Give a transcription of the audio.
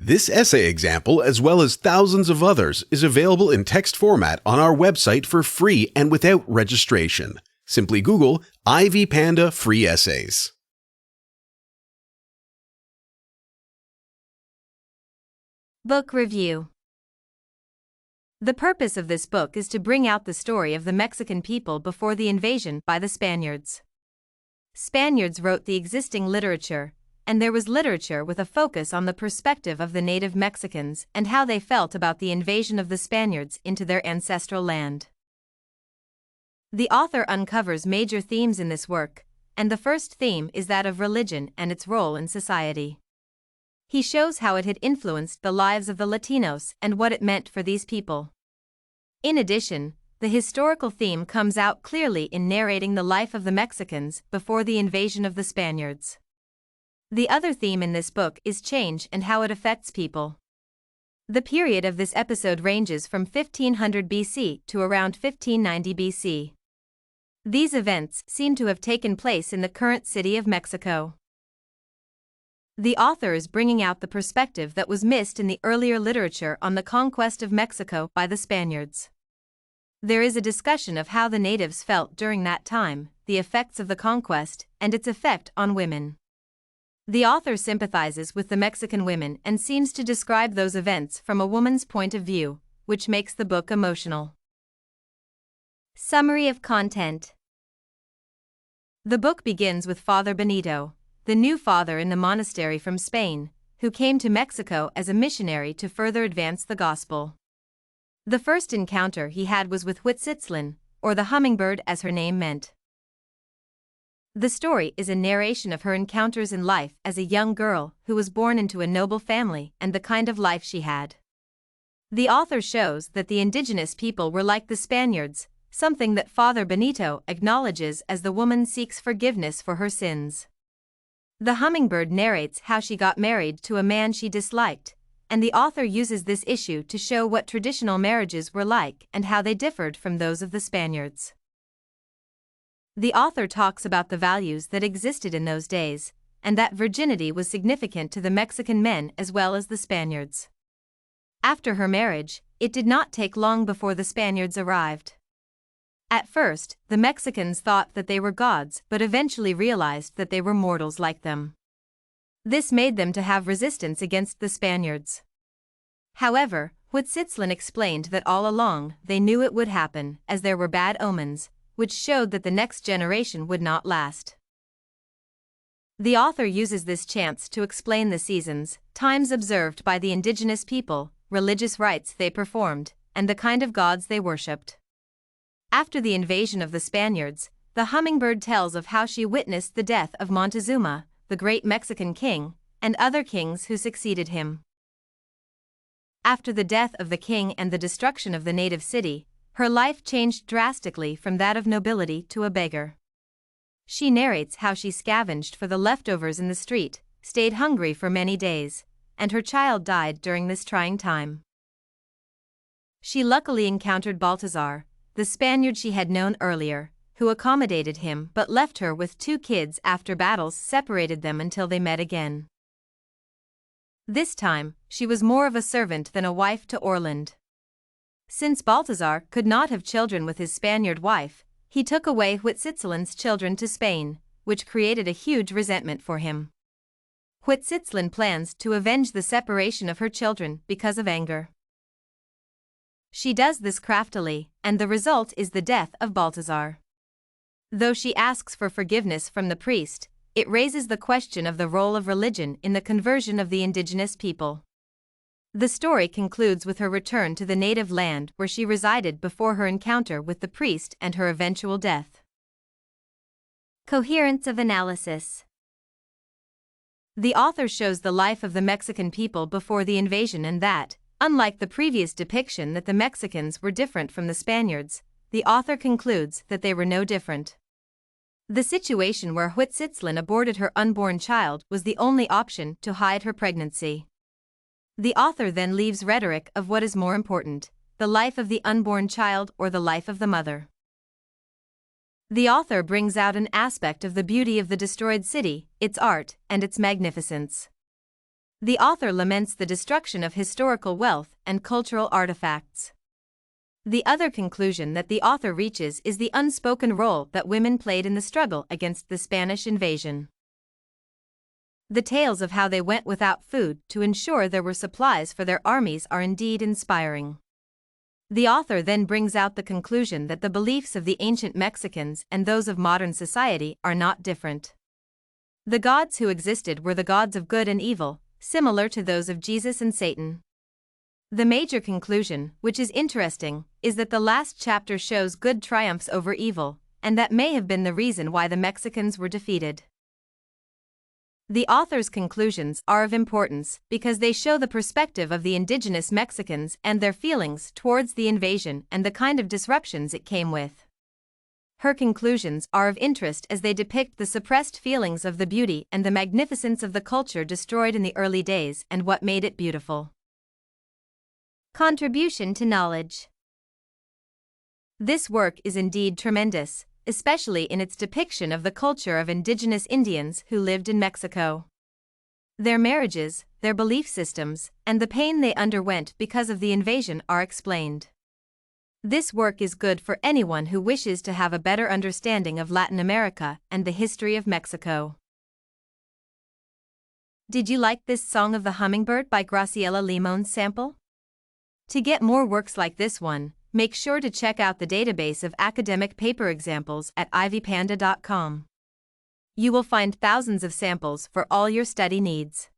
This essay example, as well as thousands of others, is available in text format on our website for free and without registration. Simply Google Ivy Panda Free Essays. Book Review. The purpose of this book is to bring out the story of the Mexican people before the invasion by the Spaniards. Spaniards wrote the existing literature, and there was literature with a focus on the perspective of the native Mexicans and how they felt about the invasion of the Spaniards into their ancestral land. The author uncovers major themes in this work, and the first theme is that of religion and its role in society. He shows how it had influenced the lives of the Latinos and what it meant for these people. In addition, the historical theme comes out clearly in narrating the life of the Mexicans before the invasion of the Spaniards. The other theme in this book is change and how it affects people. The period of this episode ranges from 1500 BC to around 1590 BC. These events seem to have taken place in the current city of Mexico. The author is bringing out the perspective that was missed in the earlier literature on the conquest of Mexico by the Spaniards. There is a discussion of how the natives felt during that time, the effects of the conquest, and its effect on women. The author sympathizes with the Mexican women and seems to describe those events from a woman's point of view, which makes the book emotional. Summary of content. The book begins with Father Benito, the new father in the monastery from Spain, who came to Mexico as a missionary to further advance the gospel. The first encounter he had was with Huitzilopochtli, or the Hummingbird as her name meant. The story is a narration of her encounters in life as a young girl who was born into a noble family and the kind of life she had. The author shows that the indigenous people were like the Spaniards, something that Father Benito acknowledges as the woman seeks forgiveness for her sins. The Hummingbird narrates how she got married to a man she disliked, and the author uses this issue to show what traditional marriages were like and how they differed from those of the Spaniards. The author talks about the values that existed in those days, and that virginity was significant to the Mexican men as well as the Spaniards. After her marriage, it did not take long before the Spaniards arrived. At first, the Mexicans thought that they were gods but eventually realized that they were mortals like them. This made them to have resistance against the Spaniards. However, Huitzilopochtli explained that all along they knew it would happen, as there were bad omens, which showed that the next generation would not last. The author uses this chance to explain the seasons, times observed by the indigenous people, religious rites they performed, and the kind of gods they worshipped. After the invasion of the Spaniards, the Hummingbird tells of how she witnessed the death of Montezuma, the great Mexican king, and other kings who succeeded him. After the death of the king and the destruction of the native city, her life changed drastically from that of nobility to a beggar. She narrates how she scavenged for the leftovers in the street, stayed hungry for many days, and her child died during this trying time. She luckily encountered Baltazar, the Spaniard she had known earlier, who accommodated him but left her with 2 kids after battles separated them until they met again. This time, she was more of a servant than a wife to Orland. Since Baltazar could not have children with his Spaniard wife, he took away Huitzilopochtli's children to Spain, which created a huge resentment for him. Huitzilopochtli plans to avenge the separation of her children because of anger. She does this craftily, and the result is the death of Baltazar. Though she asks for forgiveness from the priest, it raises the question of the role of religion in the conversion of the indigenous people. The story concludes with her return to the native land where she resided before her encounter with the priest and her eventual death. Coherence of analysis. The author shows the life of the Mexican people before the invasion and that, unlike the previous depiction that the Mexicans were different from the Spaniards, the author concludes that they were no different. The situation where Huitzilopochtli aborted her unborn child was the only option to hide her pregnancy. The author then leaves rhetoric of what is more important, the life of the unborn child or the life of the mother. The author brings out an aspect of the beauty of the destroyed city, its art, and its magnificence. The author laments the destruction of historical wealth and cultural artifacts. The other conclusion that the author reaches is the unspoken role that women played in the struggle against the Spanish invasion. The tales of how they went without food to ensure there were supplies for their armies are indeed inspiring. The author then brings out the conclusion that the beliefs of the ancient Mexicans and those of modern society are not different. The gods who existed were the gods of good and evil, similar to those of Jesus and Satan. The major conclusion, which is interesting, is that the last chapter shows good triumphs over evil, and that may have been the reason why the Mexicans were defeated. The author's conclusions are of importance because they show the perspective of the indigenous Mexicans and their feelings towards the invasion and the kind of disruptions it came with. Her conclusions are of interest as they depict the suppressed feelings of the beauty and the magnificence of the culture destroyed in the early days and what made it beautiful. Contribution to knowledge. This work is indeed tremendous, especially in its depiction of the culture of indigenous Indians who lived in Mexico. Their marriages, their belief systems, and the pain they underwent because of the invasion are explained. This work is good for anyone who wishes to have a better understanding of Latin America and the history of Mexico. Did you like this Song of the Hummingbird by Graciela Limón sample? To get more works like this one, make sure to check out the database of academic paper examples at ivypanda.com. You will find thousands of samples for all your study needs.